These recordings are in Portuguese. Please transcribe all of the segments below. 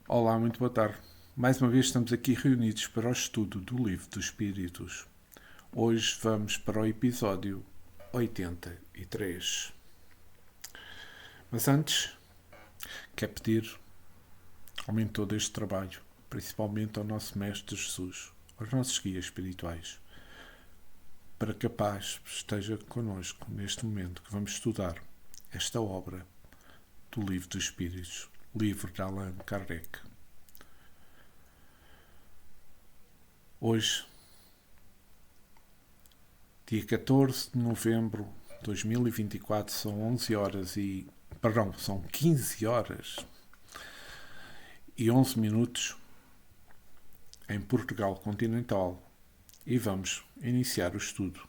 Olá, muito boa tarde. Mais uma vez estamos aqui reunidos para o estudo do Livro dos Espíritos. Hoje vamos para o episódio 83. Mas antes, quero pedir ao mentor deste trabalho, principalmente ao nosso Mestre Jesus, aos nossos guias espirituais, para que a paz esteja connosco neste momento que vamos estudar esta obra do Livro dos Espíritos, livro de Allan Kardec. Hoje, dia 14 de novembro de 2024, são 15 horas e 11 minutos em Portugal continental e vamos iniciar o estudo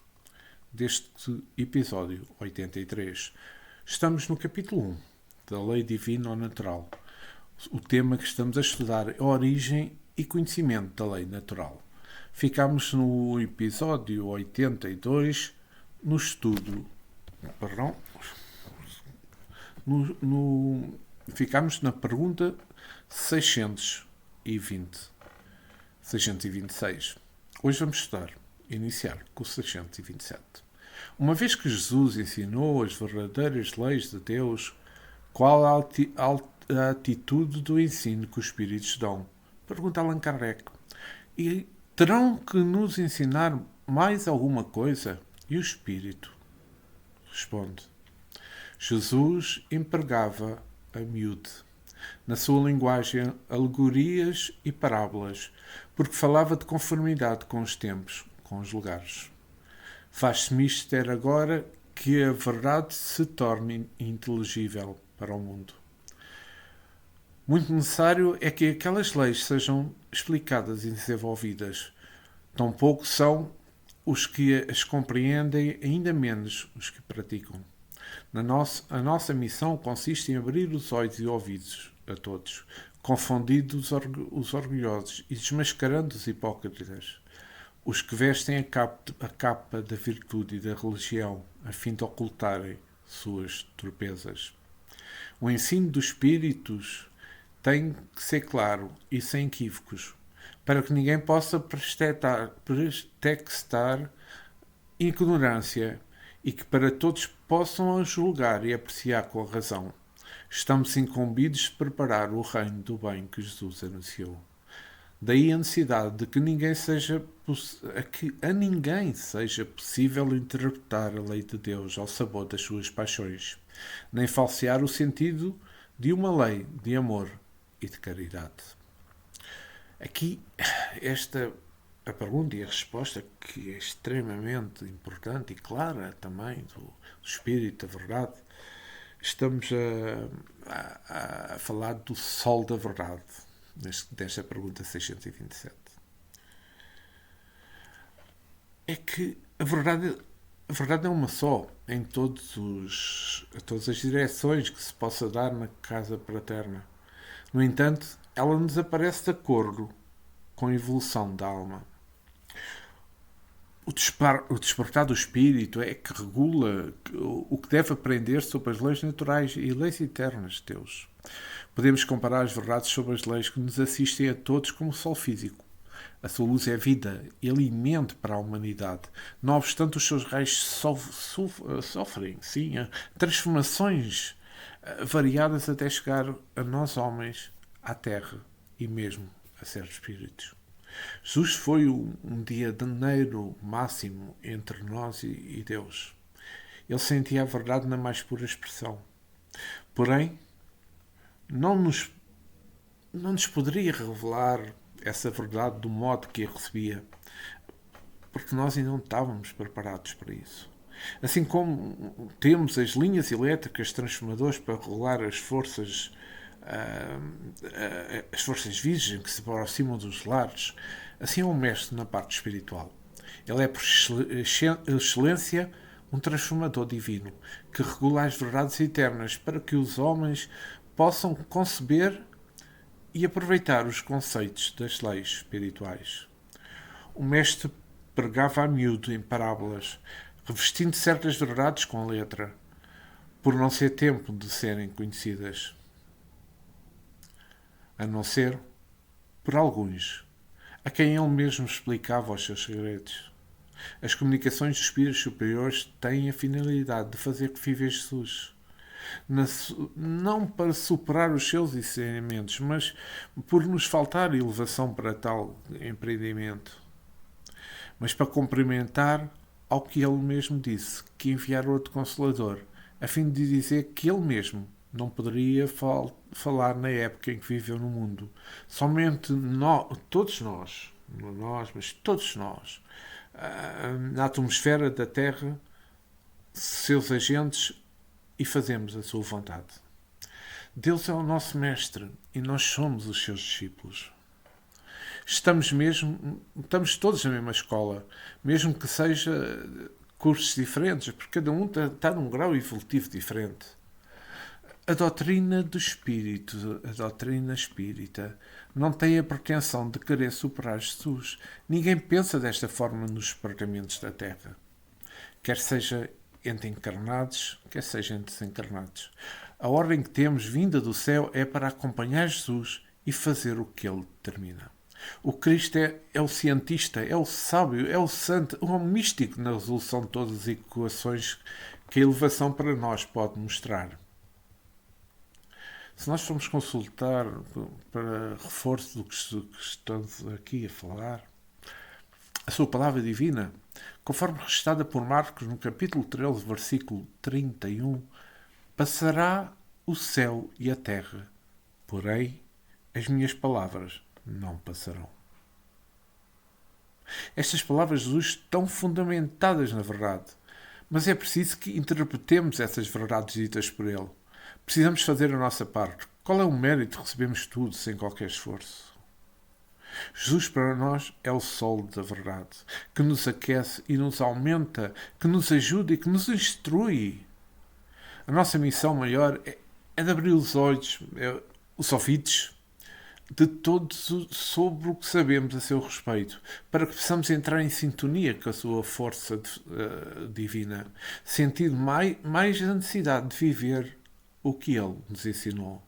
deste episódio 83. Estamos no capítulo 1 da Lei Divina ou Natural. O tema que estamos a estudar é a origem e conhecimento da lei natural. Ficámos no episódio 82, no estudo. Ficámos na pergunta 626. Hoje vamos iniciar com o 627. Uma vez que Jesus ensinou as verdadeiras leis de Deus, qual a atitude do ensino que os Espíritos dão? Pergunta Allan Kardec. E terão que nos ensinar mais alguma coisa? E o Espírito responde. Jesus empregava a miúde, na sua linguagem, alegorias e parábolas, porque falava de conformidade com os tempos, com os lugares. Faz-se mister agora que a verdade se torne inteligível para o mundo. Muito necessário é que aquelas leis sejam explicadas e desenvolvidas. Tampouco são os que as compreendem, ainda menos os que praticam. A nossa missão consiste em abrir os olhos e ouvidos a todos, confundindo os orgulhosos e desmascarando os hipócritas, os que vestem a capa da virtude e da religião, a fim de ocultarem suas torpezas. O ensino dos espíritos tem que ser claro e sem equívocos, para que ninguém possa pretextar ignorância e que para todos possam julgar e apreciar com a razão. Estamos incumbidos de preparar o reino do bem que Jesus anunciou. Daí a necessidade de que a ninguém seja possível interpretar a lei de Deus ao sabor das suas paixões, nem falsear o sentido de uma lei de amor e de caridade. Aqui, a pergunta e a resposta, que é extremamente importante e clara também do Espírito da Verdade, estamos a falar do Sol da Verdade, nesta pergunta 627. É que a verdade é uma só, em todas as direções que se possa dar na casa fraterna. No entanto, ela nos aparece de acordo com a evolução da alma. O despertar do espírito é que regula o que deve aprender sobre as leis naturais e leis eternas de Deus. Podemos comparar as verdades sobre as leis que nos assistem a todos como o sol físico. A sua luz é vida e alimento para a humanidade. Não obstante, os seus raios sofrem, sim, transformações variadas até chegar a nós homens, à terra e mesmo a certos espíritos. Jesus foi um diadeiro máximo entre nós e Deus. Ele sentia a verdade na mais pura expressão. Porém, não nos poderia revelar essa verdade do modo que a recebia, porque nós ainda não estávamos preparados para isso. Assim como temos as linhas elétricas transformadoras para regular as forças virgens que se aproximam dos lares, assim é o mestre na parte espiritual. Ele é por excelência um transformador divino que regula as verdades eternas para que os homens possam conceber e aproveitar os conceitos das leis espirituais. O mestre pregava a miúdo em parábolas, revestindo certas verdades com a letra, por não ser tempo de serem conhecidas. a não ser por alguns, a quem ele mesmo explicava os seus segredos. As comunicações dos espíritos superiores têm a finalidade de fazer viver Jesus, não para superar os seus ensinamentos, mas por nos faltar elevação para tal empreendimento, mas para complementar ao que ele mesmo disse, que enviar outro Consolador, a fim de dizer que ele mesmo não poderia falar na época em que viveu no mundo. Somente todos nós, não nós, mas todos nós, na atmosfera da Terra, seus agentes, e fazemos a sua vontade. Deus é o nosso mestre e nós somos os seus discípulos. Estamos todos na mesma escola, mesmo que seja cursos diferentes, porque cada um está num grau evolutivo diferente. A doutrina do Espírito, a doutrina espírita, não tem a pretensão de querer superar Jesus. Ninguém pensa desta forma nos pagamentos da Terra. Quer seja entre encarnados, quer seja entre desencarnados. A ordem que temos vinda do céu é para acompanhar Jesus e fazer o que ele determina. O Cristo é o cientista, é o sábio, é o santo, é o místico na resolução de todas as equações que a elevação para nós pode mostrar. Se nós formos consultar para reforço do que estamos aqui a falar, a sua palavra divina, conforme restada por Marcos no capítulo 13, versículo 31, passará o céu e a terra, porém as minhas palavras não passarão. Estas palavras de Jesus estão fundamentadas na verdade, mas é preciso que interpretemos essas verdades ditas por ele. Precisamos fazer a nossa parte. Qual é o mérito de recebermos tudo sem qualquer esforço? Jesus para nós é o sol da verdade, que nos aquece e nos aumenta, que nos ajuda e que nos instrui. A nossa missão maior é de abrir os olhos, os ouvidos, de todos sobre o que sabemos a seu respeito, para que possamos entrar em sintonia com a sua força divina, sentindo mais a necessidade de viver o que ele nos ensinou.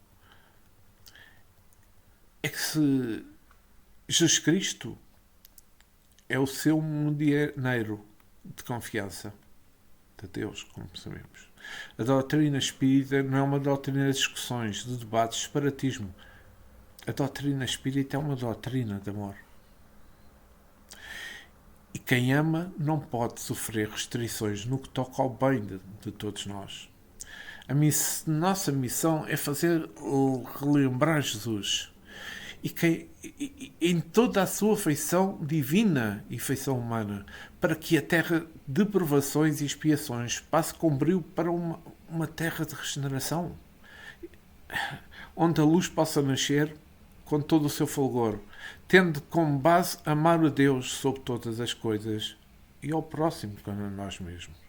É que se Jesus Cristo é o seu medianeiro de confiança de Deus, como sabemos. A doutrina espírita não é uma doutrina de discussões, de debates, de separatismo. A doutrina espírita é uma doutrina de amor. E quem ama não pode sofrer restrições no que toca ao bem de todos nós. Nossa missão é fazer relembrar Jesus e em toda a sua feição divina e feição humana, para que a terra de provações e expiações passe com brilho para uma terra de regeneração, onde a luz possa nascer com todo o seu fulgor, tendo como base amar a Deus sobre todas as coisas e ao próximo como a nós mesmos.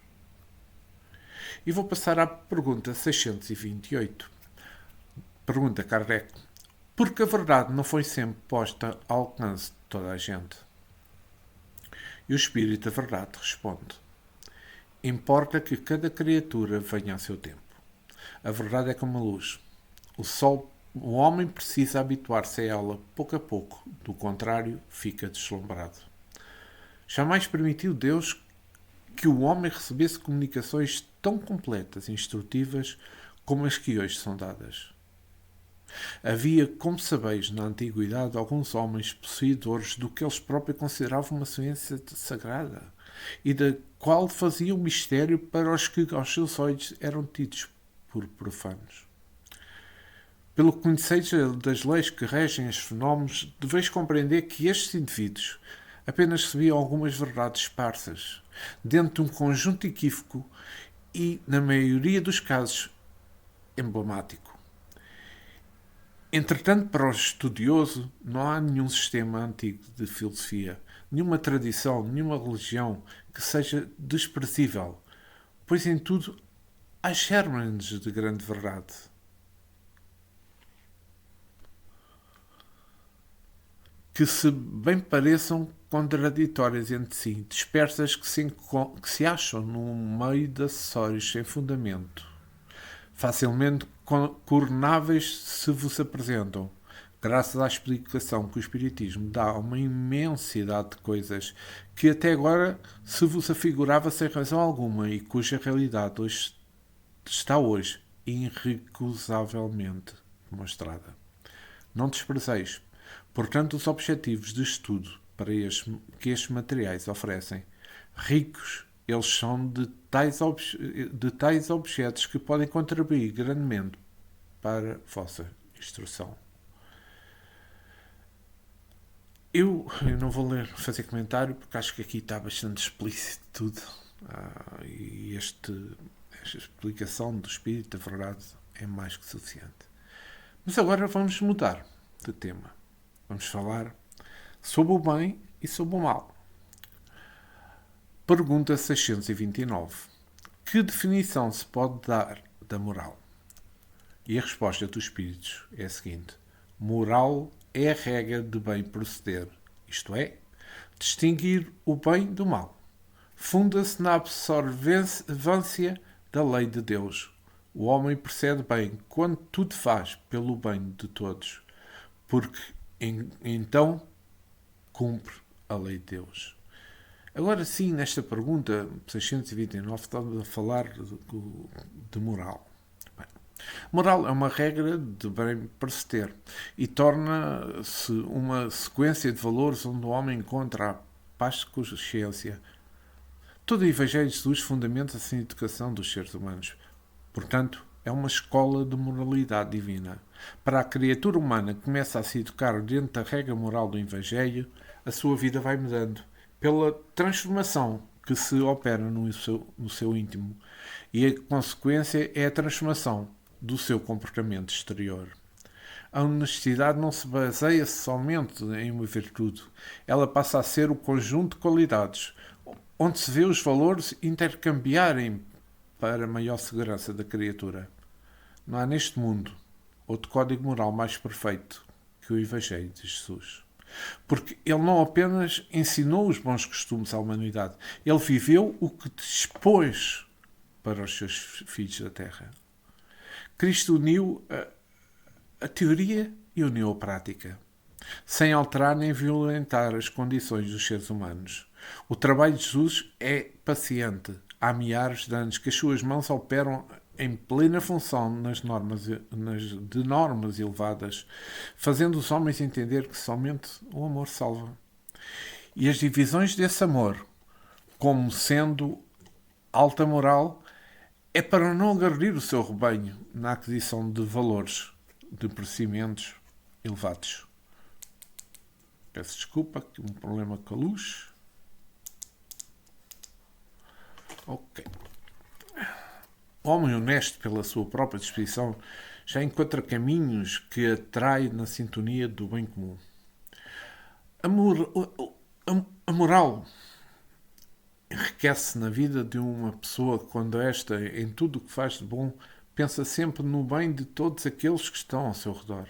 E vou passar à pergunta 628. Pergunta Kardec: porque a verdade não foi sempre posta ao alcance de toda a gente? E o Espírito da Verdade responde: importa que cada criatura venha a seu tempo. A verdade é como a luz. O homem precisa habituar-se a ela pouco a pouco, do contrário, fica deslumbrado. Jamais permitiu Deus que o homem recebesse comunicações tão completas e instrutivas como as que hoje são dadas. Havia, como sabeis, na antiguidade, alguns homens possuidores do que eles próprios consideravam uma ciência sagrada e da qual faziam mistério para os que aos seus olhos eram tidos por profanos. Pelo que conheceis das leis que regem estes fenómenos, deveis compreender que estes indivíduos apenas recebiam algumas verdades esparsas, dentro de um conjunto equívoco e, na maioria dos casos, emblemático. Entretanto, para o estudioso, não há nenhum sistema antigo de filosofia, nenhuma tradição, nenhuma religião que seja desprezível, pois em tudo há germes de grande verdade. Que se bem pareçam contraditórias entre si, dispersas que se acham no meio de acessórios sem fundamento, facilmente coordenáveis se vos apresentam, graças à explicação que o Espiritismo dá a uma imensidade de coisas que até agora se vos afigurava sem razão alguma e cuja realidade hoje está hoje irrecusavelmente demonstrada. Não desprezeis, portanto, os objetivos de estudo que estes materiais oferecem. Ricos, eles são de tais objetos que podem contribuir grandemente para a vossa instrução. Eu não vou fazer comentário porque acho que aqui está bastante explícito tudo. E esta explicação do Espírito da Verdade é mais que suficiente. Mas agora vamos mudar de tema. Vamos falar sobre o bem e sobre o mal. Pergunta 629. Que definição se pode dar da moral? E a resposta dos Espíritos é a seguinte. Moral é a regra de bem proceder, isto é, distinguir o bem do mal. Funda-se na observância da lei de Deus. O homem procede bem quando tudo faz pelo bem de todos, porque então cumpre a lei de Deus. Agora sim, nesta pergunta 629, estamos a falar de moral. Moral é uma regra de bem proceder e torna-se uma sequência de valores onde o homem encontra a paz de consciência. Todo o Evangelho de Jesus fundamenta-se na educação dos seres humanos. Portanto, é uma escola de moralidade divina. Para a criatura humana que começa a se educar dentro da regra moral do Evangelho, a sua vida vai mudando pela transformação que se opera no seu íntimo. E a consequência é a transformação do seu comportamento exterior. A honestidade não se baseia somente em uma virtude. Ela passa a ser o conjunto de qualidades, onde se vê os valores intercambiarem para a maior segurança da criatura. Não há neste mundo outro código moral mais perfeito que o Evangelho de Jesus. Porque ele não apenas ensinou os bons costumes à humanidade, ele viveu o que dispôs para os seus filhos da terra. Cristo uniu a teoria e uniu a prática, sem alterar nem violentar as condições dos seres humanos. O trabalho de Jesus é paciente. Há milhares de anos que as suas mãos operam em plena função de normas elevadas, fazendo os homens entender que somente o amor salva. E as divisões desse amor, como sendo alta moral, é para não agredir o seu rebanho na aquisição de valores, de procedimentos elevados. Peço desculpa, aqui um problema com a luz. Ok. O homem honesto, pela sua própria disposição, já encontra caminhos que atraem na sintonia do bem comum. A moral enriquece na vida de uma pessoa quando esta, em tudo o que faz de bom, pensa sempre no bem de todos aqueles que estão ao seu redor.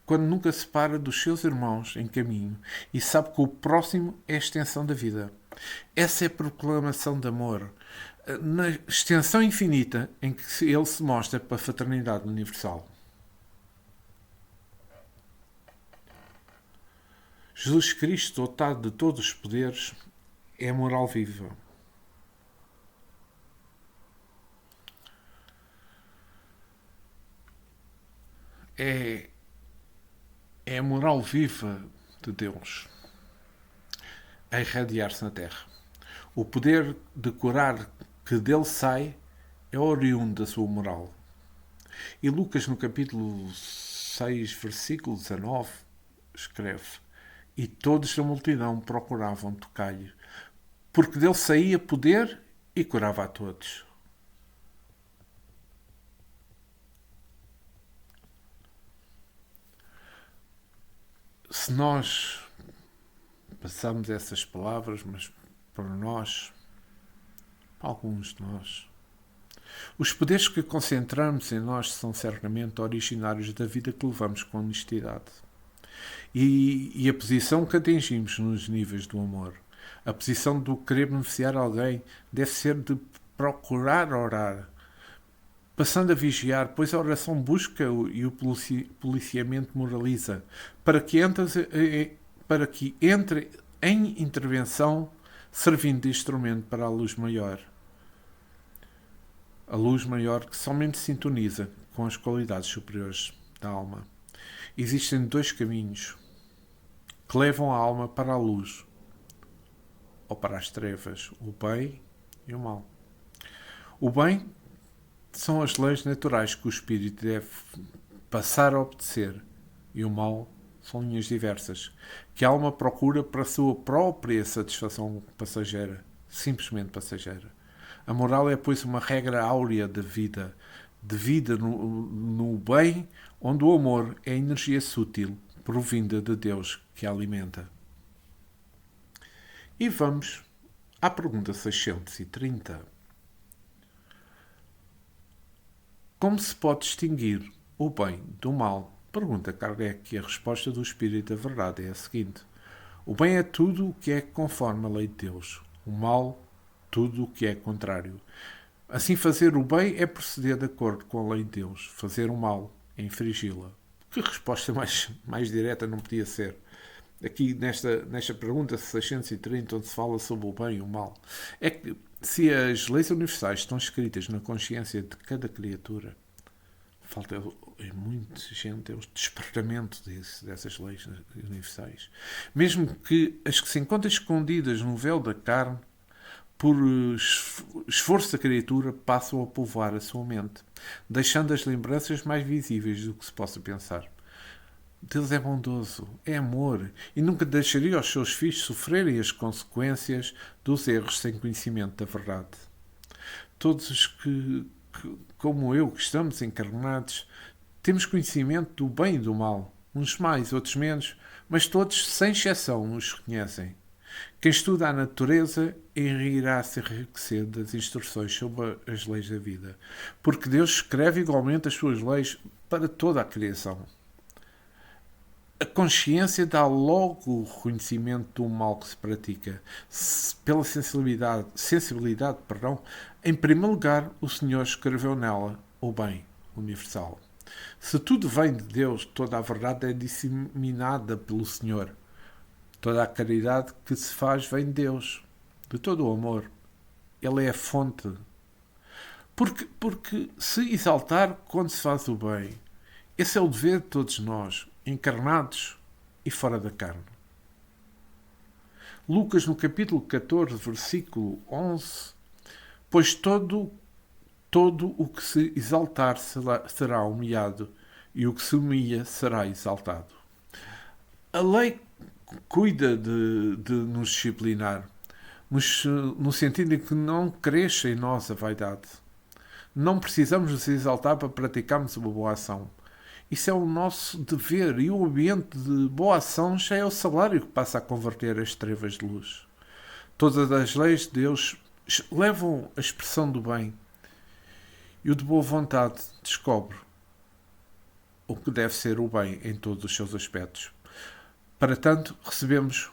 Quando nunca se separa dos seus irmãos em caminho e sabe que o próximo é a extensão da vida. Essa é a proclamação de amor, na extensão infinita em que ele se mostra para a fraternidade universal. Jesus Cristo, dotado de todos os poderes, é a moral viva. É a moral viva de Deus a irradiar-se na Terra. O poder de curar que dele sai é oriundo da sua moral. E Lucas, no capítulo 6, versículo 19, escreve: E todos da multidão procuravam tocar-lhe, porque dele saía poder e curava a todos. Se nós passamos essas palavras, mas para nós, para alguns de nós, os poderes que concentramos em nós são certamente originários da vida que levamos com honestidade. E a posição que atingimos nos níveis do amor, a posição do querer beneficiar alguém, deve ser de procurar orar passando a vigiar, pois a oração busca e o policiamento moraliza, para que entre em intervenção, servindo de instrumento para a luz maior. A luz maior que somente sintoniza com as qualidades superiores da alma. Existem dois caminhos que levam a alma para a luz ou para as trevas, o bem e o mal. O bem são as leis naturais que o espírito deve passar a obedecer, e o mal são linhas diversas, que a alma procura para a sua própria satisfação passageira, simplesmente passageira. A moral é, pois, uma regra áurea de vida no bem, onde o amor é a energia sutil, provinda de Deus, que a alimenta. E vamos à pergunta 630. Como se pode distinguir o bem do mal? Pergunta Kardec, e a resposta do Espírito da Verdade é a seguinte: o bem é tudo o que é conforme a lei de Deus, o mal, tudo o que é contrário. Assim, fazer o bem é proceder de acordo com a lei de Deus, fazer o mal é infringi-la. Que resposta mais direta não podia ser? Aqui nesta pergunta 630, onde se fala sobre o bem e o mal, é que se as leis universais estão escritas na consciência de cada criatura, falta muita gente, é o despertamento dessas leis universais. Mesmo que as que se encontram escondidas no véu da carne, por esforço da criatura, passam a povoar a sua mente, deixando as lembranças mais visíveis do que se possa pensar. Deus é bondoso, é amor, e nunca deixaria os seus filhos sofrerem as consequências dos erros sem conhecimento da verdade. Todos os que como eu, que estamos encarnados, temos conhecimento do bem e do mal, uns mais, outros menos, mas todos, sem exceção, os conhecem. Quem estuda a natureza irá se enriquecer das instruções sobre as leis da vida, porque Deus escreve igualmente as suas leis para toda a criação. A consciência dá logo o reconhecimento do mal que se pratica. Pela sensibilidade, em primeiro lugar, o Senhor escreveu nela o bem universal. Se tudo vem de Deus, toda a verdade é disseminada pelo Senhor. Toda a caridade que se faz vem de Deus, de todo o amor. Ele é a fonte. Porque se exaltar quando se faz o bem, esse é o dever de todos nós, encarnados e fora da carne. Lucas, no capítulo 14, versículo 11, pois todo o que se exaltar será humilhado, e o que se humilha será exaltado. A lei cuida de nos disciplinar, no sentido em que não cresça em nós a vaidade. Não precisamos nos exaltar para praticarmos uma boa ação. Isso é o nosso dever, e o ambiente de boa ação já é o salário que passa a converter as trevas de luz. Todas as leis de Deus levam a expressão do bem, e o de boa vontade descobre o que deve ser o bem em todos os seus aspectos. Para tanto, recebemos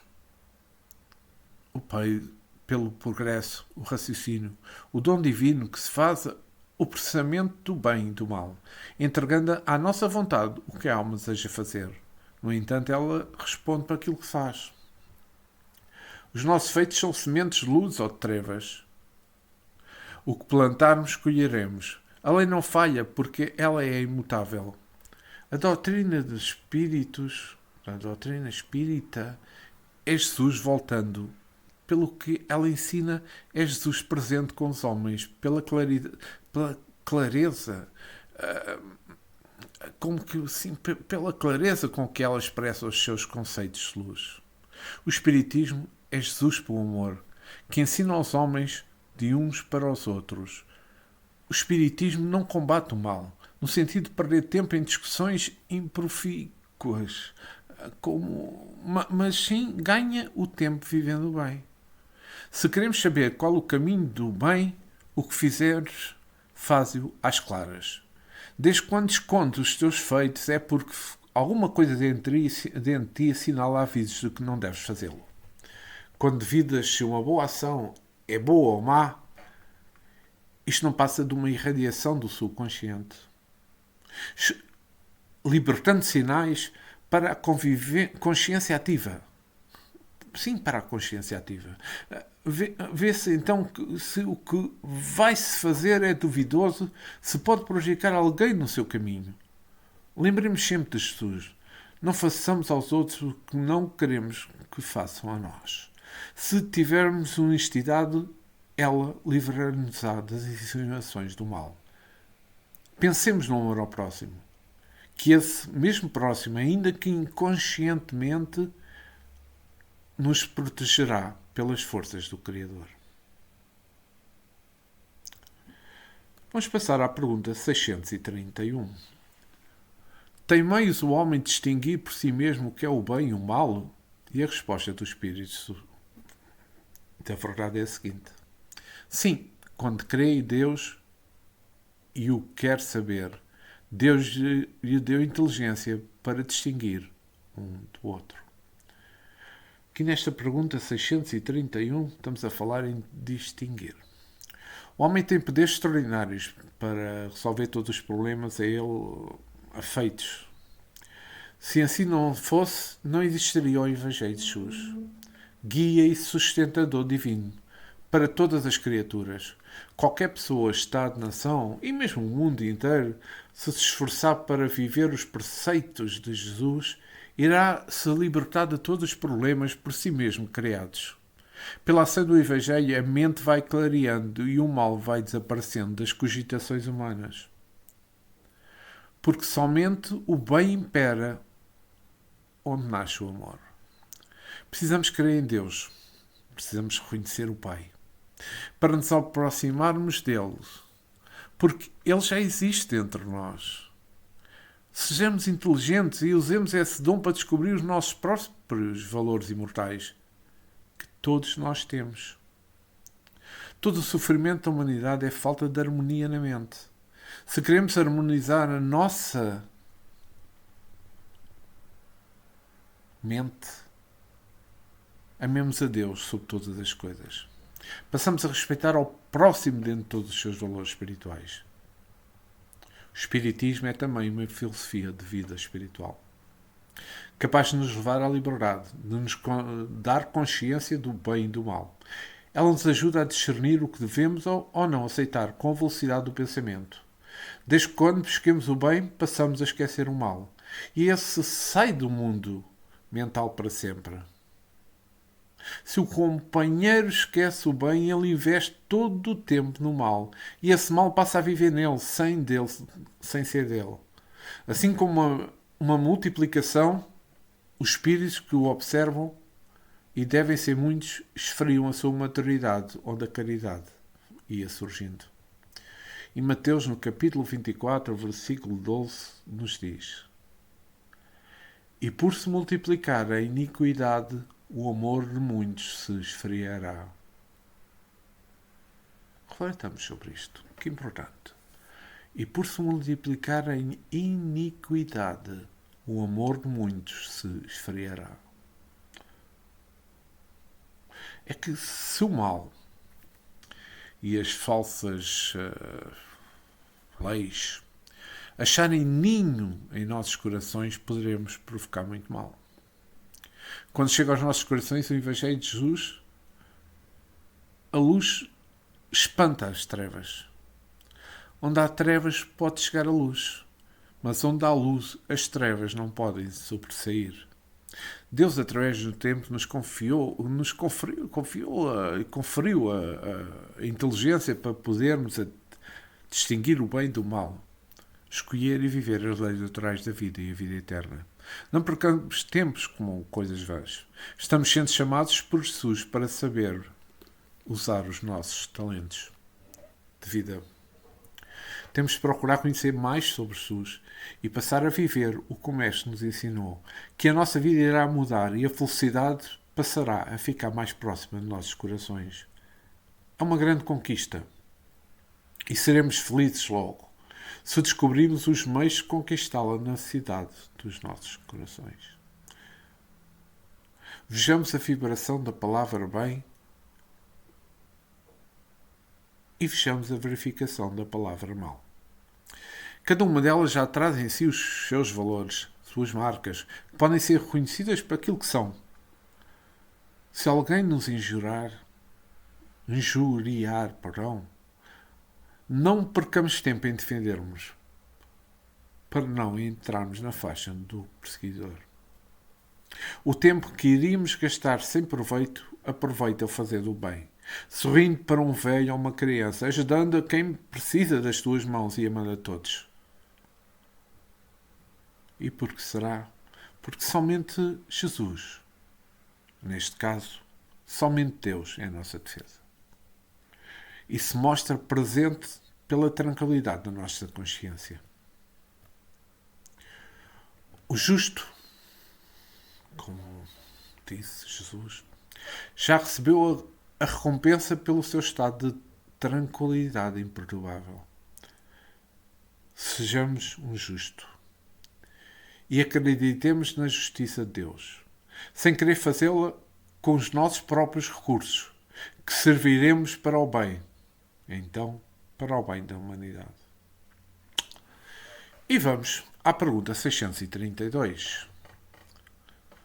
o Pai pelo progresso, o raciocínio, o dom divino que se faz o processamento do bem e do mal, entregando à nossa vontade o que a alma deseja fazer. No entanto, ela responde para aquilo que faz. Os nossos feitos são sementes de luz ou de trevas. O que plantarmos, colheremos. A lei não falha, porque ela é imutável. A doutrina dos espíritos, a doutrina espírita, é Jesus voltando. Pelo que ela ensina, é Jesus presente com os homens, pela clareza, pela clareza com que ela expressa os seus conceitos de luz. O Espiritismo é Jesus pelo amor, que ensina aos homens de uns para os outros. O Espiritismo não combate o mal, no sentido de perder tempo em discussões improfícuas, mas sim ganha o tempo vivendo bem. Se queremos saber qual o caminho do bem, o que fizeres, faze-o às claras. Desde quando escondes os teus feitos, é porque alguma coisa dentro de ti assinala avisos de que não deves fazê-lo. Quando devidas se uma boa ação é boa ou má, Isto não passa de uma irradiação do subconsciente, libertando sinais para a consciência ativa. Sim, para a consciência ativa. Vê-se então que se o que vai-se fazer é duvidoso, se pode prejudicar alguém no seu caminho. Lembremos sempre de Jesus. Não façamos aos outros o que não queremos que façam a nós. Se tivermos honestidade, ela livrar-nos-á das insinuações do mal. Pensemos no amor ao próximo. Que esse mesmo próximo, ainda que inconscientemente, nos protegerá pelas forças do Criador. Vamos passar à pergunta 631. Tem meios o homem de distinguir por si mesmo o que é o bem e o mal? E a resposta do Espírito da verdade é a seguinte. Sim, quando crê em Deus e o quer saber, Deus lhe deu inteligência para distinguir um do outro. Aqui nesta pergunta 631 estamos a falar em distinguir. O homem tem poderes extraordinários para resolver todos os problemas a ele afeitos. Se assim não fosse, não existiria o Evangelho de Jesus, guia e sustentador divino para todas as criaturas. Qualquer pessoa, estado, nação e mesmo o mundo inteiro, se esforçar para viver os preceitos de Jesus, irá se libertar de todos os problemas por si mesmo criados. Pela ação do Evangelho, a mente vai clareando e o mal vai desaparecendo das cogitações humanas. Porque somente o bem impera onde nasce o amor. Precisamos crer em Deus. Precisamos reconhecer o Pai. Para nos aproximarmos dele. Porque ele já existe entre nós. Sejamos inteligentes e usemos esse dom para descobrir os nossos próprios valores imortais que todos nós temos. Todo o sofrimento da humanidade é falta de harmonia na mente. Se queremos harmonizar a nossa mente, amemos a Deus sobre todas as coisas. Passamos a respeitar ao próximo dentro de todos os seus valores espirituais. O Espiritismo é também uma filosofia de vida espiritual, capaz de nos levar à liberdade, de nos dar consciência do bem e do mal. Ela nos ajuda a discernir o que devemos ou não aceitar com a velocidade do pensamento. Desde que quando busquemos o bem, passamos a esquecer o mal. E esse sai do mundo mental para sempre. Se o companheiro esquece o bem, ele investe todo o tempo no mal. E esse mal passa a viver nele, sem ser dele. Assim como uma multiplicação, os espíritos que o observam, e devem ser muitos, esfriam a sua maturidade, onde a caridade ia surgindo. E Mateus, no capítulo 24, versículo 12, nos diz: E por se multiplicar a iniquidade, o amor de muitos se esfriará. Refletamos sobre isto, que importante. E por se multiplicar a iniquidade, o amor de muitos se esfriará. É que se o mal e as falsas leis acharem ninho em nossos corações, poderemos provocar muito mal. Quando chega aos nossos corações o Evangelho de Jesus, a luz espanta as trevas. Onde há trevas pode chegar a luz, mas onde há luz as trevas não podem sobressair. Deus, através do tempo, nos conferiu a inteligência para podermos distinguir o bem do mal, escolher e viver as leis naturais da vida e a vida eterna. Não percamos tempos como coisas vãs. Estamos sendo chamados por Jesus para saber usar os nossos talentos de vida. Temos de procurar conhecer mais sobre Jesus e passar a viver o que o Mestre nos ensinou, que a nossa vida irá mudar e a felicidade passará a ficar mais próxima de nossos corações. É uma grande conquista e seremos felizes logo se descobrirmos os meios de conquistá-la na cidade dos nossos corações. Vejamos a vibração da palavra bem e vejamos a verificação da palavra mal. Cada uma delas já traz em si os seus valores, suas marcas, que podem ser reconhecidas por aquilo que são. Se alguém nos injuriar, não percamos tempo em defendermos, para não entrarmos na faixa do perseguidor. O tempo que iríamos gastar sem proveito, aproveita a fazer do bem, sorrindo para um velho ou uma criança, ajudando a quem precisa das tuas mãos e amando a todos. E por que será? Porque somente Jesus, neste caso, somente Deus é a nossa defesa. E se mostra presente pela tranquilidade da nossa consciência. O justo, como disse Jesus, já recebeu a recompensa pelo seu estado de tranquilidade imperturbável. Sejamos um justo e acreditemos na justiça de Deus, sem querer fazê-la com os nossos próprios recursos, que serviremos para o bem, então para o bem da humanidade. E vamos à pergunta 632.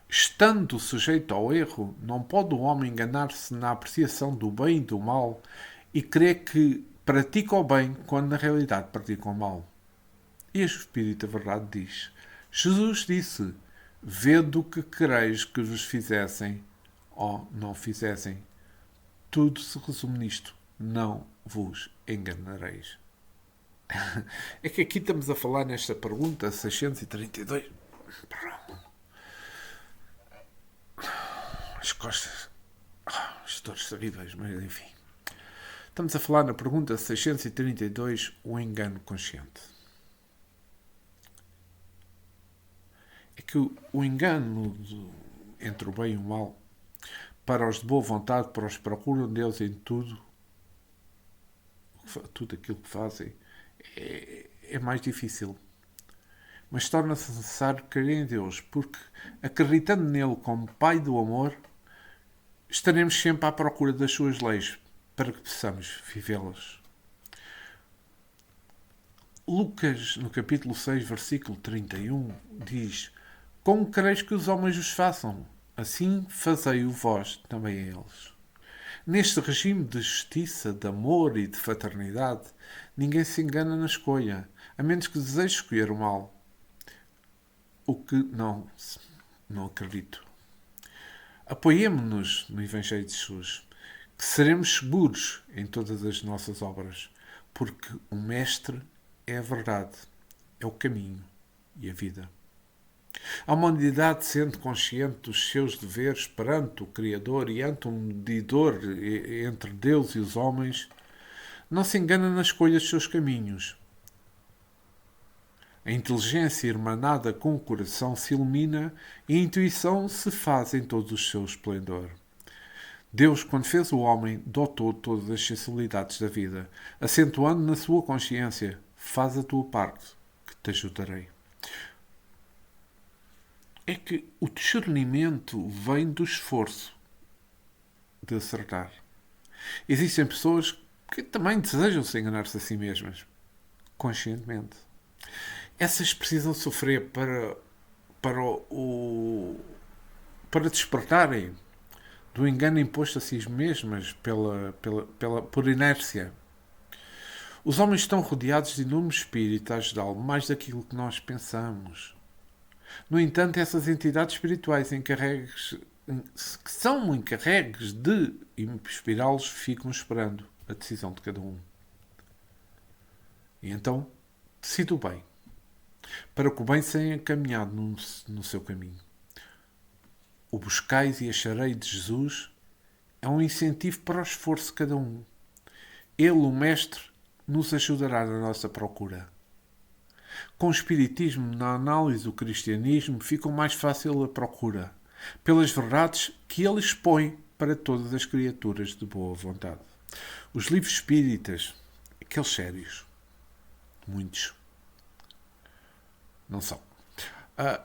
Estando sujeito ao erro, não pode o homem enganar-se na apreciação do bem e do mal e crer que pratica o bem quando na realidade pratica o mal? E o Espírito da Verdade diz: Jesus disse: vede o que quereis que vos fizessem ou não fizessem. Tudo se resume nisto: não vos enganareis. É que aqui estamos a falar nesta pergunta 632. As costas. As dores terríveis, mas enfim. Estamos a falar na pergunta 632, o engano consciente. É que o engano entre o bem e o mal, para os de boa vontade, para os que procuram Deus em tudo aquilo que fazem, é mais difícil. Mas torna-se necessário crer em Deus, porque acreditando nele como Pai do amor, estaremos sempre à procura das suas leis para que possamos vivê-las. Lucas, no capítulo 6, versículo 31, diz: como quereis que os homens os façam, assim fazei-o vós também a eles. Neste regime de justiça, de amor e de fraternidade, ninguém se engana na escolha, a menos que deseje escolher o mal. O que não acredito. Apoiemo-nos no Evangelho de Jesus, que seremos seguros em todas as nossas obras, porque o Mestre é a verdade, é o caminho e a vida. A humanidade, sendo consciente dos seus deveres perante o Criador e ante um medidor entre Deus e os homens, não se engana na escolha dos seus caminhos. A inteligência irmanada com o coração se ilumina e a intuição se faz em todo o seu esplendor. Deus, quando fez o homem, dotou todas as sensibilidades da vida, acentuando na sua consciência: faz a tua parte, que te ajudarei. É que o discernimento vem do esforço de acertar. Existem pessoas que também desejam se enganar-se a si mesmas, conscientemente. Essas precisam sofrer para despertarem do engano imposto a si mesmas por inércia. Os homens estão rodeados de inúmeros espíritos a ajudá-lo, mais daquilo que nós pensamos. No entanto, essas entidades espirituais que são encarregues de inspirá-los, ficam esperando a decisão de cada um. E então, decide o bem, para que o bem seja encaminhado no seu caminho. O buscais e acharei de Jesus é um incentivo para o esforço de cada um. Ele, o Mestre, nos ajudará na nossa procura. Com o Espiritismo, na análise do cristianismo, fica mais fácil a procura, pelas verdades que ele expõe para todas as criaturas de boa vontade. Os livros espíritas, aqueles sérios, muitos, não são,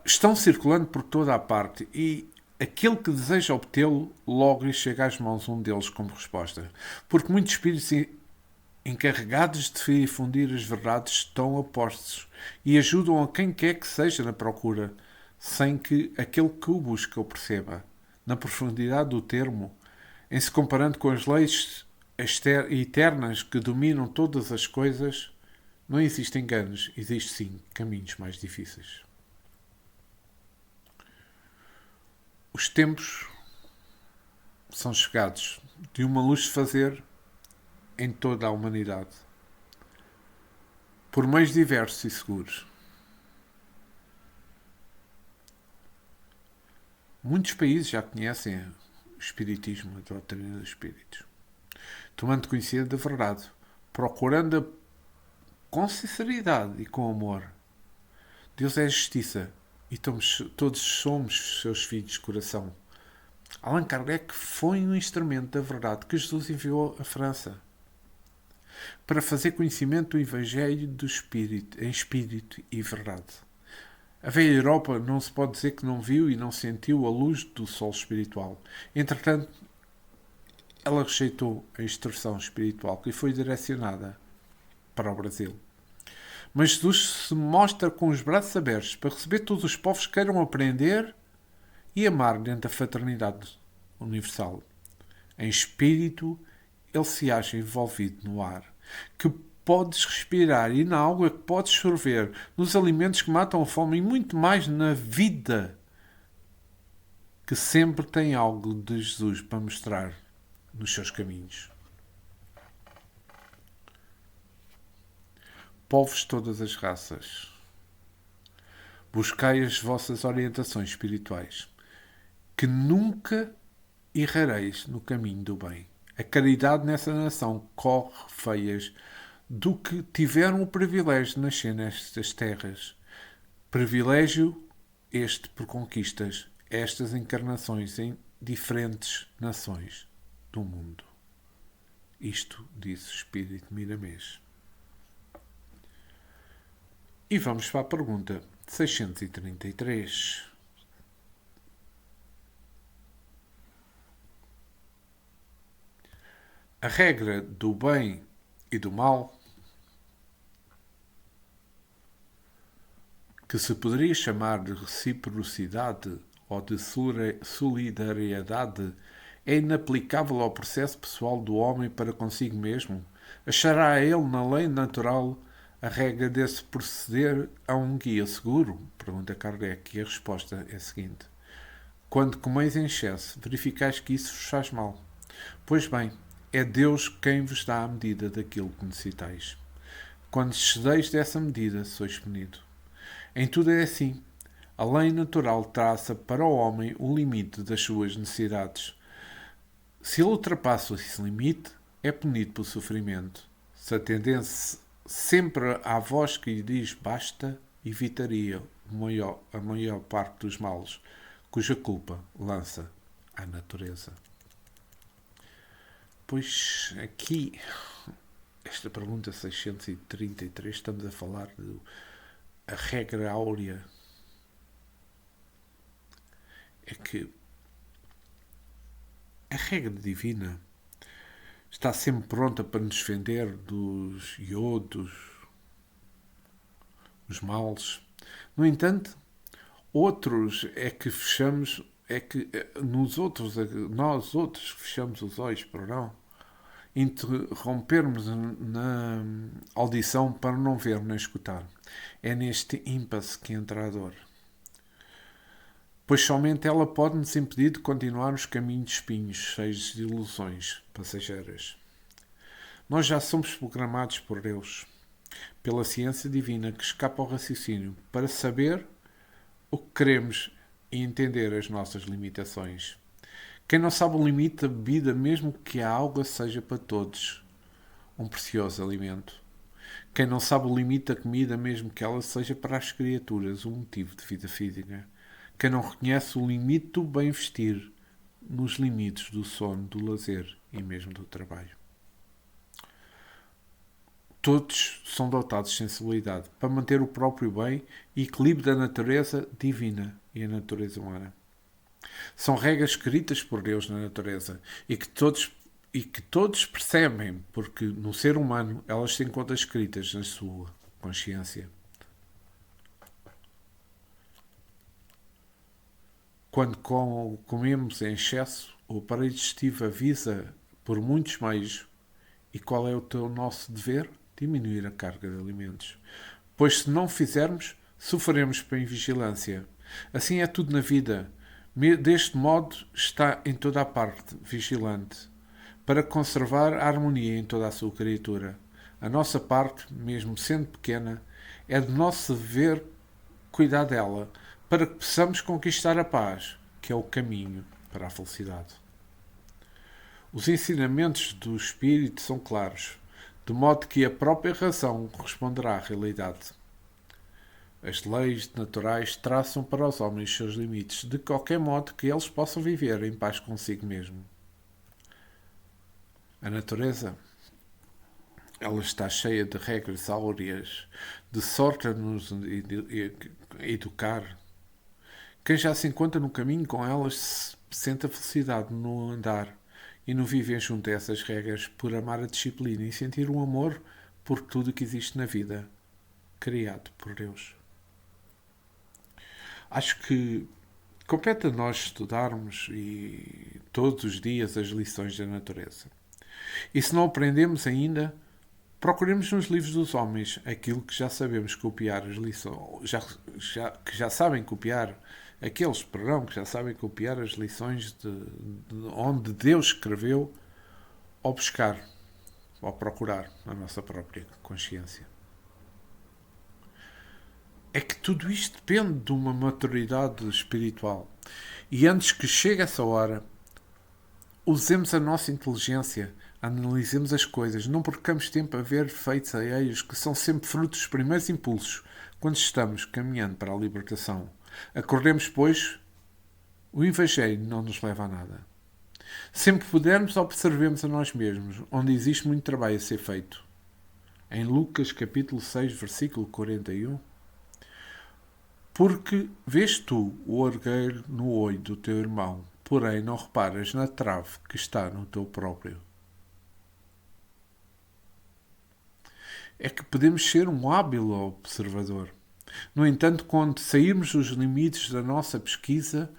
estão circulando por toda a parte e aquele que deseja obtê-lo logo lhe chega às mãos um deles como resposta. Porque muitos espíritos encarregados de difundir as verdades, estão apostos e ajudam a quem quer que seja na procura, sem que aquele que o busca o perceba. Na profundidade do termo, em se comparando com as leis eternas que dominam todas as coisas, não existem enganos, existem sim caminhos mais difíceis. Os tempos são chegados de uma luz de fazer em toda a humanidade, por meios diversos e seguros. Muitos países já conhecem o Espiritismo, a doutrina dos Espíritos, tomando conhecimento da verdade, procurando-a com sinceridade e com amor. Deus é a justiça e todos somos seus filhos de coração. Allan Kardec foi um instrumento da verdade que Jesus enviou à França para fazer conhecimento do Evangelho do Espírito, em espírito e verdade. A velha Europa não se pode dizer que não viu e não sentiu a luz do sol espiritual. Entretanto, ela rejeitou a instrução espiritual que lhe foi direcionada para o Brasil. Mas Jesus se mostra com os braços abertos para receber todos os povos que queiram aprender e amar dentro da fraternidade universal. Em espírito, ele se acha envolvido no ar, que podes respirar e na água que podes sorver, nos alimentos que matam a fome e muito mais na vida, que sempre tem algo de Jesus para mostrar nos seus caminhos. Povos de todas as raças, buscai as vossas orientações espirituais, que nunca errareis no caminho do bem. A caridade nessa nação corre feias do que tiveram o privilégio de nascer nestas terras. Privilégio este por conquistas, estas encarnações em diferentes nações do mundo. Isto disse o Espírito Miramês. E vamos para a pergunta 633. A regra do bem e do mal, que se poderia chamar de reciprocidade ou de solidariedade, é inaplicável ao processo pessoal do homem para consigo mesmo? Achará ele na lei natural a regra desse proceder a um guia seguro? Pergunta Kardec, e a resposta é a seguinte: quando comeis em excesso, verificais que isso vos faz mal. Pois bem, é Deus quem vos dá a medida daquilo que necessitais. Quando excedeis dessa medida, sois punido. Em tudo é assim. A lei natural traça para o homem o limite das suas necessidades. Se ele ultrapassa esse limite, é punido pelo sofrimento. Se atendesse sempre à voz que lhe diz basta, evitaria a maior parte dos males, cuja culpa lança à natureza. Pois aqui, esta pergunta 633, estamos a falar da regra áurea. É que a regra divina está sempre pronta para nos defender dos iodos, os males. No entanto, outros é que fechamos, nós outros fechamos os olhos para não interrompermos na audição para não ver nem escutar. É neste impasse que entra a dor. Pois somente ela pode nos impedir de continuar os caminhos de espinhos, cheios de ilusões passageiras. Nós já somos programados por Deus, pela ciência divina que escapa ao raciocínio, para saber o que queremos e entender as nossas limitações. Quem não sabe o limite da bebida, mesmo que a água seja para todos um precioso alimento. Quem não sabe o limite da comida, mesmo que ela seja para as criaturas um motivo de vida física. Quem não reconhece o limite do bem vestir, nos limites do sono, do lazer e mesmo do trabalho. Todos são dotados de sensibilidade para manter o próprio bem e equilíbrio da natureza divina e a natureza humana. São regras escritas por Deus na natureza e que todos e que todos percebem, porque no ser humano elas se encontram escritas na sua consciência. Quando comemos em excesso, o aparelho digestivo avisa por muitos meios. E qual é o nosso dever? Diminuir a carga de alimentos. Pois se não fizermos, sofreremos por invigilância. Assim é tudo na vida. Deste modo está em toda a parte, vigilante, para conservar a harmonia em toda a sua criatura. A nossa parte, mesmo sendo pequena, é de nosso dever cuidar dela, para que possamos conquistar a paz, que é o caminho para a felicidade. Os ensinamentos do Espírito são claros, de modo que a própria razão corresponderá à realidade. As leis naturais traçam para os homens seus limites, de qualquer modo que eles possam viver em paz consigo mesmo. A natureza, ela está cheia de regras áureas, de sorte a nos educar. Quem já se encontra no caminho com elas sente a felicidade no andar e no viver junto a essas regras, por amar a disciplina e sentir um amor por tudo que existe na vida, criado por Deus. Acho que compete a nós estudarmos e todos os dias as lições da natureza. E se não aprendemos ainda, procuremos nos livros dos homens aquilo que já sabemos copiar as lições, que já sabem copiar, aqueles, perdão, que já sabem copiar as lições de onde Deus escreveu, ao buscar, ao procurar a nossa própria consciência. É que tudo isto depende de uma maturidade espiritual. E antes que chegue essa hora, usemos a nossa inteligência, analisemos as coisas, não percamos tempo a ver feitos alheios que são sempre frutos dos primeiros impulsos quando estamos caminhando para a libertação. Acordemos, pois, o Evangelho não nos leva a nada. Sempre que pudermos, observemos a nós mesmos, onde existe muito trabalho a ser feito. Em Lucas capítulo 6, versículo 41, porque vês tu o argueiro no olho do teu irmão, porém não reparas na trave que está no teu próprio. É que podemos ser um hábil observador. No entanto, quando sairmos dos limites da nossa pesquisa,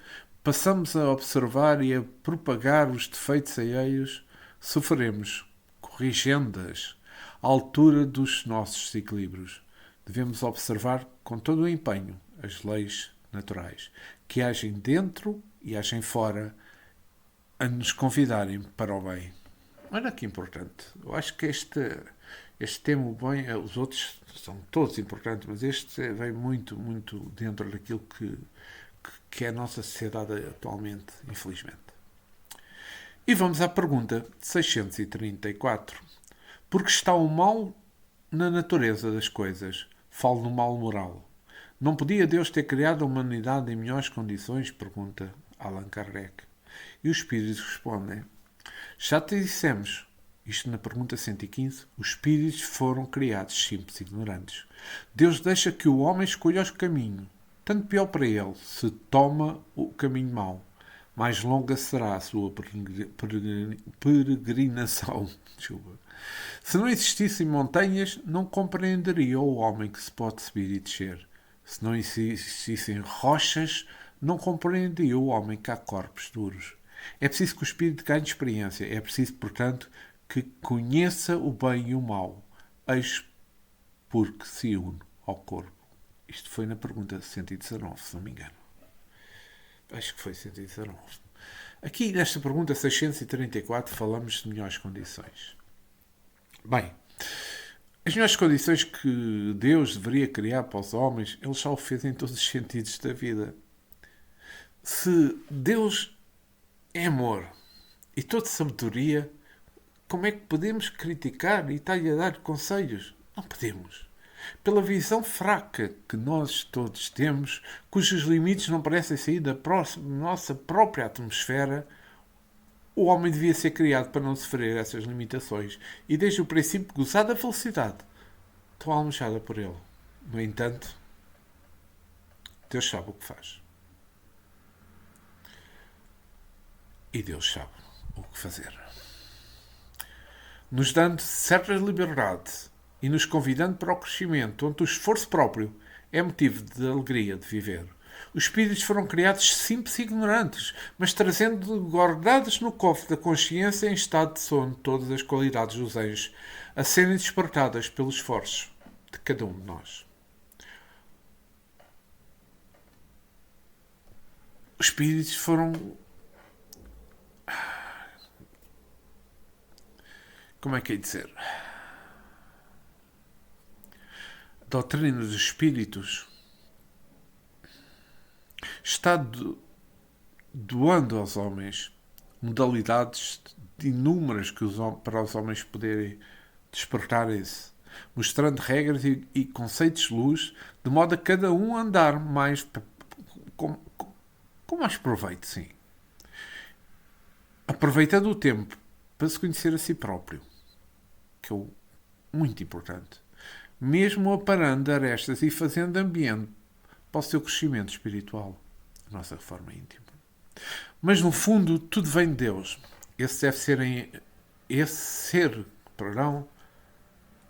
passamos a observar e a propagar os defeitos alheios, sofreremos, corrigendo-as, à altura dos nossos desequilíbrios. Devemos observar com todo o empenho as leis naturais, que agem dentro e agem fora, a nos convidarem para o bem. Olha que importante. Eu acho que este tema, bem, os outros são todos importantes, mas este vem muito, muito dentro daquilo que é a nossa sociedade atualmente, infelizmente. E vamos à pergunta 634. Porque está o mal na natureza das coisas? Falo no mal moral. Não podia Deus ter criado a humanidade em melhores condições? Pergunta Allan Kardec. E os espíritos respondem: já te dissemos, isto na pergunta 115, os espíritos foram criados simples e ignorantes. Deus deixa que o homem escolha o caminho. Tanto pior para ele, se toma o caminho mau. Mais longa será a sua peregrinação. Se não existissem montanhas, não compreenderia o homem que se pode subir e descer. Se não existissem rochas, não compreenderia o homem que há corpos duros. É preciso que o espírito ganhe experiência. É preciso, portanto, que conheça o bem e o mal. Eis porque se une ao corpo. Isto foi na pergunta 119, se não me engano. Acho que foi 119. Aqui, nesta pergunta 634, falamos de melhores condições. Bem, as melhores condições que Deus deveria criar para os homens, Ele já o fez em todos os sentidos da vida. Se Deus é amor e toda sabedoria, como é que podemos criticar e estar-lhe a dar conselhos? Não podemos. Pela visão fraca que nós todos temos, cujos limites não parecem sair da nossa própria atmosfera, o homem devia ser criado para não sofrer essas limitações e desde o princípio gozar da felicidade tão almejada por ele. No entanto, Deus sabe o que faz. E Deus sabe o que fazer. nos dando certa liberdade e nos convidando para o crescimento, onde o esforço próprio é motivo de alegria de viver. Os espíritos foram criados simples e ignorantes, mas trazendo guardados no cofre da consciência em estado de sono todas as qualidades dos anjos, a serem despertadas pelos esforços de cada um de nós. Os espíritos foram... Como é que é dizer? A doutrina dos espíritos está doando aos homens modalidades inúmeras para os homens poderem despertar esse, mostrando regras e conceitos de luz, de modo a cada um andar mais com mais proveito, sim. Aproveitando o tempo para se conhecer a si próprio, que é muito importante. Mesmo aparando arestas e fazendo ambiente para o seu crescimento espiritual, a nossa reforma íntima. Mas no fundo tudo vem de Deus. Esse ser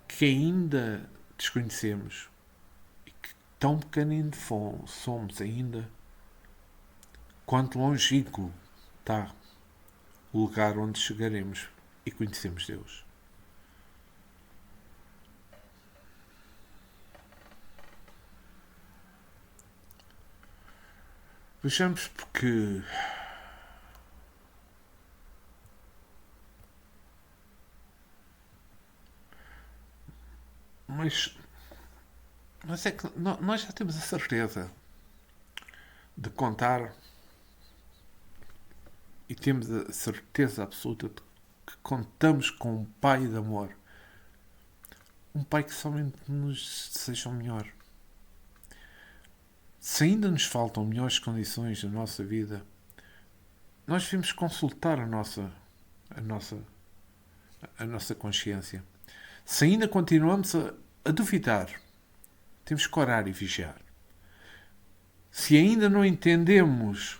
que ainda desconhecemos e que tão pequenino somos ainda, quanto longínquo está o lugar onde chegaremos e conhecemos Deus. Vejamos porque mas é que nós já temos a certeza de contar e temos a certeza absoluta de que contamos com um Pai de amor. Um Pai que somente nos deseja o melhor. Se ainda nos faltam melhores condições na nossa vida, nós devemos consultar a nossa consciência. Se ainda continuamos a duvidar, temos que orar e vigiar. Se ainda não entendemos,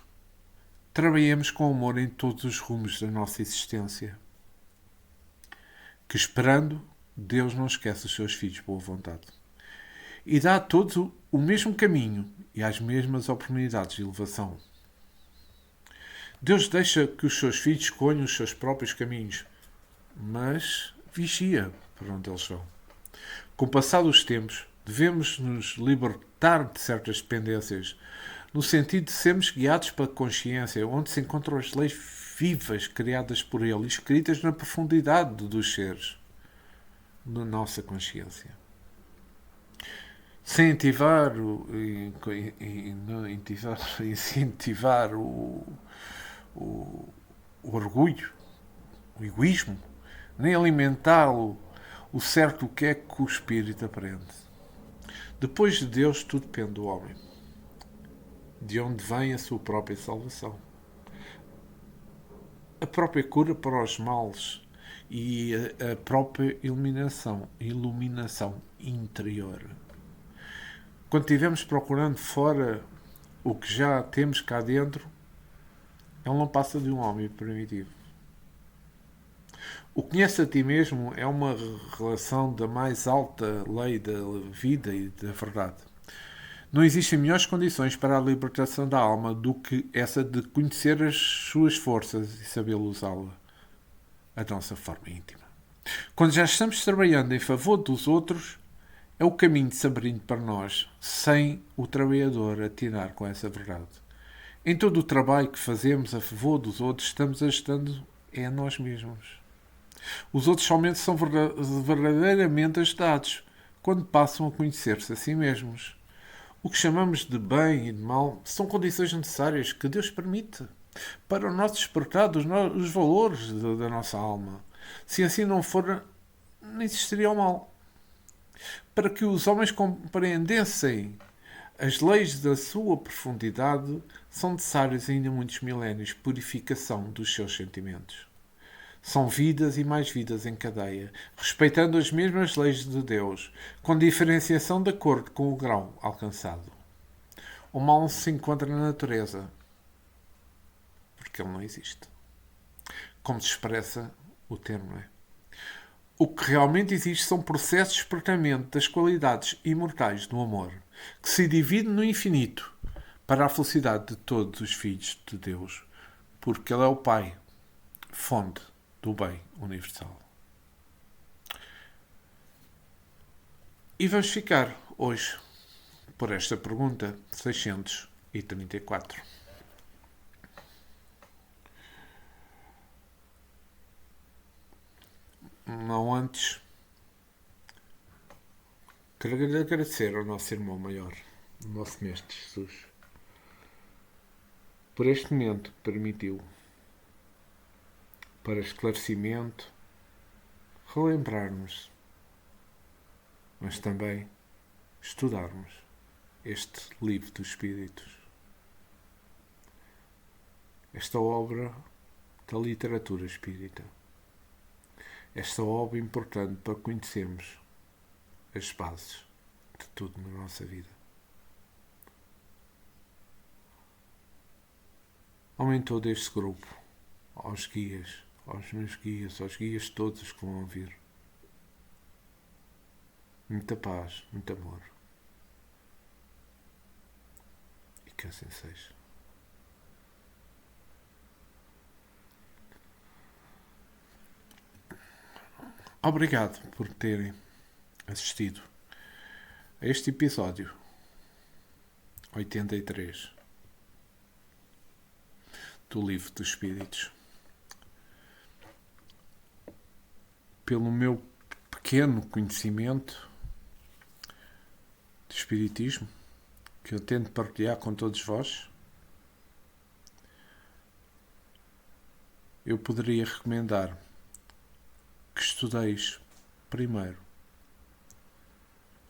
trabalhemos com amor em todos os rumos da nossa existência. Que esperando, Deus não esquece os seus filhos de boa vontade. E dá a todos o mesmo caminho e as mesmas oportunidades de elevação. Deus deixa que os seus filhos escolham os seus próprios caminhos, mas vigia para onde eles vão. Com o passar dos tempos, devemos nos libertar de certas dependências, no sentido de sermos guiados pela consciência, onde se encontram as leis vivas criadas por Ele, escritas na profundidade dos seres, na nossa consciência. Sem incentivar o orgulho, o egoísmo, nem alimentá-lo, o certo que é que o espírito aprende. Depois de Deus, tudo depende do homem. De onde vem a sua própria salvação. A própria cura para os males e a própria iluminação interior. Quando estivermos procurando fora o que já temos cá dentro, ele não passa de um homem primitivo. O conhece a ti mesmo é uma relação da mais alta lei da vida e da verdade. Não existem melhores condições para a libertação da alma do que essa de conhecer as suas forças e saber usá-la, a nossa forma íntima. Quando já estamos trabalhando em favor dos outros, é o caminho de se abrindo para nós, sem o trabalhador atinar com essa verdade. Em todo o trabalho que fazemos a favor dos outros, estamos ajudando a nós mesmos. Os outros somente são verdadeiramente ajudados quando passam a conhecer-se a si mesmos. O que chamamos de bem e de mal são condições necessárias que Deus permite para o nosso despertar os valores da nossa alma. Se assim não for, não existiria o mal. Para que os homens compreendessem as leis da sua profundidade, são necessários ainda muitos milénios de purificação dos seus sentimentos. São vidas e mais vidas em cadeia, respeitando as mesmas leis de Deus, com diferenciação de acordo com o grau alcançado. O mal não se encontra na natureza, porque ele não existe. Como se expressa o termo, é? O que realmente existe são processos de despertamento das qualidades imortais do amor, que se divide no infinito para a felicidade de todos os filhos de Deus, porque Ele é o Pai, fonte do bem universal. E vamos ficar hoje por esta pergunta 634. Não antes, quero agradecer ao nosso irmão maior, o nosso Mestre Jesus, por este momento que permitiu para esclarecimento, relembrarmos, mas também estudarmos este livro dos Espíritos, esta obra da literatura espírita, esta obra importante para conhecermos as bases de tudo na nossa vida. Aumentou deste grupo, aos guias, aos meus guias, aos guias todos que vão ouvir. Muita paz, muito amor. E que assim seja. Obrigado por terem assistido a este episódio 83 do Livro dos Espíritos. Pelo meu pequeno conhecimento de Espiritismo, que eu tento partilhar com todos vós, eu poderia recomendar que estudeis primeiro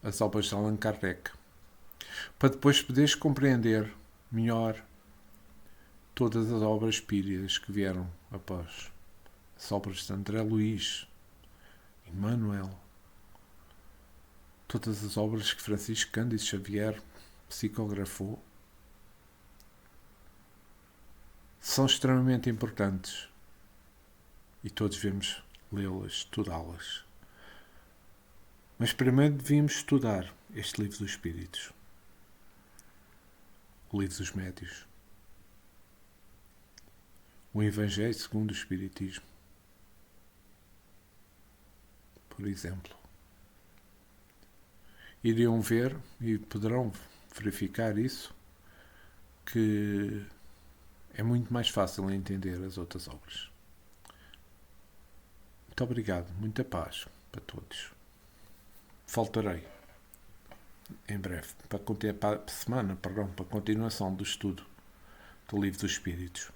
as obras de Allan Kardec, para depois poderes compreender melhor todas as obras espíritas que vieram após. As obras de André Luís, Emmanuel, todas as obras que Francisco Cândido Xavier psicografou, são extremamente importantes e todos devemos lê-las, estudá-las. Mas primeiro devíamos estudar este livro dos Espíritos, o livro dos Médios, o Evangelho segundo o Espiritismo, por exemplo. Iriam ver e poderão verificar isso, que é muito mais fácil entender as outras obras. Muito obrigado, muita paz para todos. Voltarei em breve para a continuação do estudo do Livro dos Espíritos.